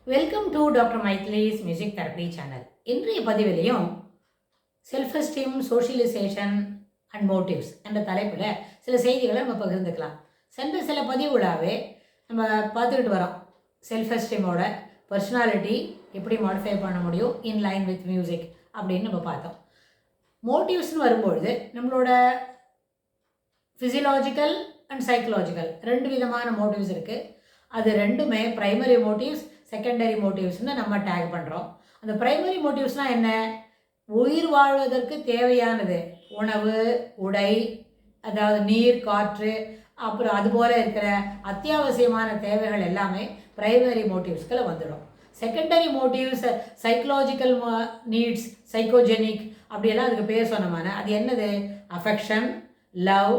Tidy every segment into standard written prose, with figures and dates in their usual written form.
Welcome to doctor Maithili's music therapy channel. இன்றைய பதிவிலையும் self esteem, socialisation and motives என்ற தலைப்பில் சில செய்திகளை நம்ம பகிர்ந்துக்கலாம். சென்ற சில பதிவுகளாகவே நம்ம பார்த்துக்கிட்டு வரோம். செல்ஃப் எஸ்டீமோட பர்சனாலிட்டி எப்படி மாடிஃபை பண்ண முடியும் இன் லைன் வித் மியூசிக் அப்படின்னு நம்ம பார்த்தோம். மோட்டிவ்ஸ்னு வரும்பொழுது நம்மளோட ஃபிசியலாஜிக்கல் அண்ட் சைக்கலாஜிக்கல் ரெண்டு விதமான மோட்டிவ்ஸ் இருக்குது. அது ரெண்டுமே ப்ரைமரி மோட்டிவ்ஸ், செகண்டரி மோட்டிவ்ஸ்னு நம்ம டேக் பண்ணுறோம். அந்த ப்ரைமரி மோட்டிவ்ஸ்னால் என்ன? உயிர் வாழ்வதற்கு தேவையானது உணவு, உடை, அதாவது நீர், காற்று, அப்புறம் அதுபோல் இருக்கிற அத்தியாவசியமான தேவைகள் எல்லாமே ப்ரைமரி மோட்டிவ்ஸ்கில் வந்துடும். Secondary motives psychological needs, psychogenic அப்படியெல்லாம் அதுக்கு பேர் சொன்னமான அது என்னது? அஃபெக்ஷன், லவ்,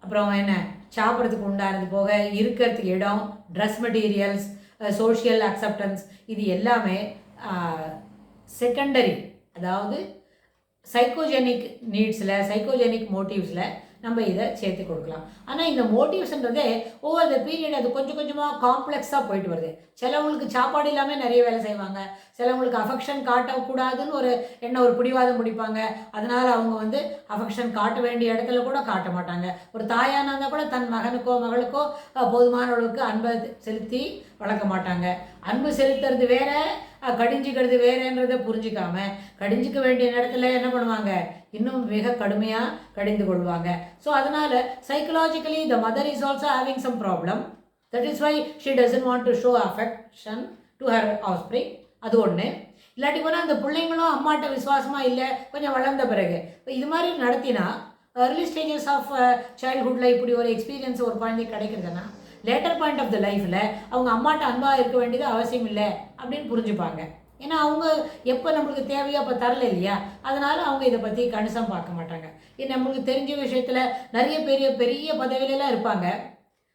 அப்புறம் என்ன சாப்பிட்றதுக்கு உண்டானது போக இருக்கிறதுக்கு இடம், ட்ரெஸ் மெட்டீரியல்ஸ், சோஷியல் அக்செப்டன்ஸ், இது எல்லாமே செகண்டரி, அதாவது சைக்கோஜெனிக் நீட்ஸில், சைக்கோஜெனிக் மோட்டிவ்ஸில் நம்ம இதை சேர்த்து கொடுக்கலாம். ஆனால் இந்த மோட்டிவ்ஸ்ன்றதே ஓவர் த பீரியட் அது கொஞ்சம் கொஞ்சமாக காம்ப்ளெக்ஸாக போயிட்டு வருது. சிலவங்களுக்கு சாப்பாடு இல்லாமல் நிறைய வேலை செய்வாங்க, சிலவங்களுக்கு அஃபெக்ஷன் காட்டக்கூடாதுன்னு ஒரு ஒரு பிடிவாதம் பிடிப்பாங்க. அதனால் அவங்க அஃபெக்ஷன் காட்ட வேண்டிய இடத்துல கூட காட்ட மாட்டாங்க. ஒரு தாயானா இருந்தால் கூட தன் மகனுக்கோ மகளுக்கோ போதுமான அளவுக்கு அன்பை செலுத்தி வளர்க்க மாட்டாங்க. அன்பு செலுத்துறது வேற, கடிஞ்சிக்கிறது வேறன்றதை புரிஞ்சிக்காம கடிஞ்சிக்க வேண்டிய நேரத்தில் என்ன பண்ணுவாங்க? இன்னும் மிக கடுமையாக கடிந்து கொள்வாங்க. ஸோ அதனால் psychologically the mother is also having some problem. That is why she doesn't want to show affection to her offspring. அது ஒன்று. இல்லாட்டி போனால் அந்த பிள்ளைங்களும் அம்மாட்ட விசுவாசமாக இல்லை கொஞ்சம் வளர்ந்த பிறகு. இப்போ இது மாதிரி நடத்தினா ஏர்லி ஸ்டேஜஸ் ஆஃப் சைல்ட்ஹுட்டில் இப்படி ஒரு எக்ஸ்பீரியன்ஸ் ஒரு குழந்தைக்கு கிடைக்கிறதுனா லேட்டர் பாயிண்ட் ஆஃப் த லைஃப்பில் அவங்க அம்மாட்ட அன்பாக இருக்க வேண்டியது அவசியம் இல்லை அப்படின்னு புரிஞ்சுப்பாங்க. ஏன்னா அவங்க எப்போ நம்மளுக்கு தேவையோ அப்போ தரல இல்லையா? அதனால் அவங்க இதை பற்றி கணிசம் பார்க்க மாட்டாங்க. இது நம்மளுக்கு தெரிஞ்ச விஷயத்தில் நிறைய பெரிய பெரிய பதவியிலலாம் இருப்பாங்க.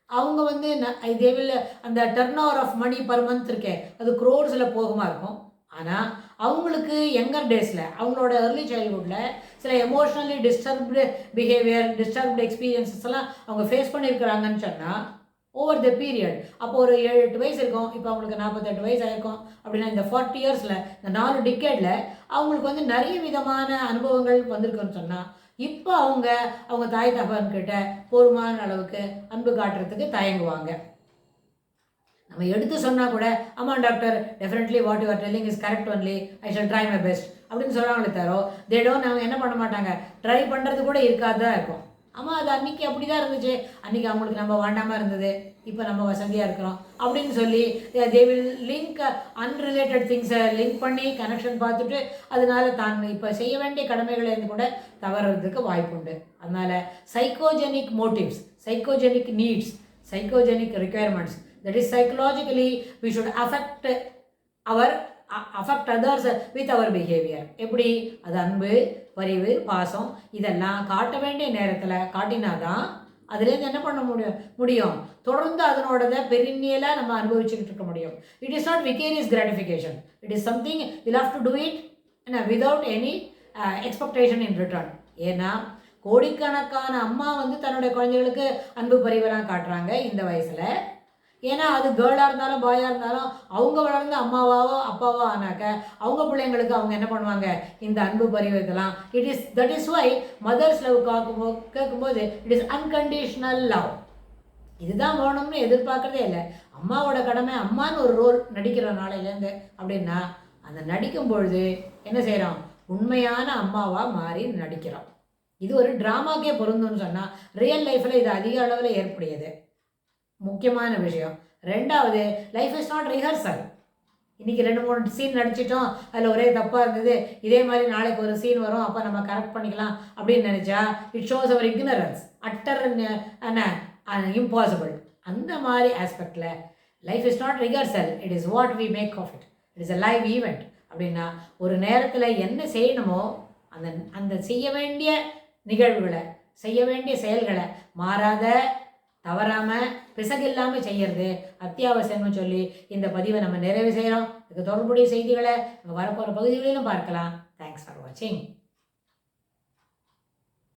அவங்க இதே அந்த turnover of money per month இருக்கே அது க்ரோர்ஸில் போகுமா இருக்கும். ஆனால் அவங்களுக்கு யங்கர் டேஸில், அவங்களோட ஏர்லி சைல்ட்ஹுட்டில் சில emotionally disturbed behaviour, disturbed experiences எல்லாம் அவங்க ஃபேஸ் பண்ணியிருக்கிறாங்கன்னு சொன்னால் ஓவர் த பீரியட், அப்போ ஒரு 7-8 வயசு இருக்கும், இப்போ அவங்களுக்கு 48 வயசு ஆகிருக்கும் அப்படின்னா இந்த 40 இயர்ஸில், இந்த 4 டிக்கேடில் அவங்களுக்கு நிறைய விதமான அனுபவங்கள் வந்திருக்குன்னு சொன்னால் இப்போ அவங்க தாய் தகவன்கிட்ட போதுமான அளவுக்கு அன்பு காட்டுறதுக்கு தயங்குவாங்க. நம்ம எடுத்து சொன்னால் கூட ஆமாம் doctor, definitely what you are telling is correct only, I shall try my best அப்படின்னு சொல்கிறாங்களே தவிர அவங்க என்ன பண்ண மாட்டாங்க, ட்ரை பண்ணுறது கூட இருக்காதான் இருக்கும். ஆமாம், அது அன்றைக்கி அப்படி தான் இருந்துச்சு, அன்றைக்கி அவங்களுக்கு நம்ம வேண்டாமல் இருந்தது, இப்போ நம்ம வசதியாக இருக்கிறோம் அப்படின்னு சொல்லி தே வில் லிங்க் அன்ரிலேட்டட் திங்ஸை லிங்க் பண்ணி கனெக்ஷன் பார்த்துட்டு அதனால தான் இப்போ செய்ய வேண்டிய கடமைகள்லேருந்து கூட தவறுறதுக்கு வாய்ப்புண்டு. அதனால் psychogenic motives, psychogenic needs, psychogenic requirements, that is psychologically we should affect others with our behaviour. எப்படி? அது அன்பு, பரிவு, பாசம் இதெல்லாம் காட்ட வேண்டிய நேரத்தில் காட்டினாதான் அதுலேருந்து என்ன பண்ண முடியும் தொடர்ந்து அதனோட பெருநியலாக நம்ம அனுபவிச்சுக்கிட்டு இருக்க முடியும். It is not vicarious gratification, it is something will have to do it without any expectation in return. ஏன்னா கோடிக்கணக்கான அம்மா தன்னுடைய குழந்தைகளுக்கு அன்பு பரிவெல்லாம் காட்டுறாங்க இந்த வயசில். ஏன்னா அது கேர்ளாக இருந்தாலும் பாயாக இருந்தாலும் அவங்க வளர்ந்து அம்மாவாவோ அப்பாவோ ஆனாக்க அவங்க பிள்ளைங்களுக்கு அவங்க என்ன பண்ணுவாங்க? இந்த அன்பு பரிவெல்லாம் that is why mother's love கேட்கும்போது இட் இஸ் அன்கண்டிஷனல் லவ். இதுதான் வேணும்னு எதிர்பார்க்குறதே இல்லை. அம்மாவோட கடமை, அம்மான்னு ஒரு ரோல் நடிக்கிற நாளையிலேருந்து அப்படின்னா அந்த நடிக்கும் பொழுது என்ன செய்கிறோம்? உண்மையான அம்மாவாக மாறி நடிக்கிறோம். இது ஒரு ட்ராமாக்கே பொருந்தும்னு சொன்னால் ரியல் லைஃப்பில் இது அதிக அளவில் ஏற்புடையது. முக்கியமான விஷயம். ரெண்டாவது, லைஃப் இஸ் நாட் ரிஹர்சல். இன்றைக்கி 2-3 சீன் நடிச்சிட்டோம், அதில் ஒரே தப்பாக இருந்தது, இதே மாதிரி நாளைக்கு ஒரு சீன் வரும், அப்போ நம்ம கரெக்ட் பண்ணிக்கலாம் அப்படின்னு நினச்சா it shows our ignorance, utter impossible. அந்த மாதிரி ஆஸ்பெக்டில் life is not rehearsal, it is what we make of it, it is a live event. அப்படின்னா ஒரு நேரத்தில் என்ன செய்யணுமோ அந்த செய்ய வேண்டிய நிகழ்வுகளை, செய்ய வேண்டிய செயல்களை மாறாத, தவறாமல், பிசகில்லாமல் செய்கிறது அத்தியாவசியம்னு சொல்லி இந்த பதிவை நம்ம நிறைவு செய்கிறோம். இதுக்கு தொடர்புடைய செய்திகளை நம்ம வரப்போகிற பகுதிகளிலும் பார்க்கலாம். தேங்க்ஸ் ஃபார் வாட்சிங்.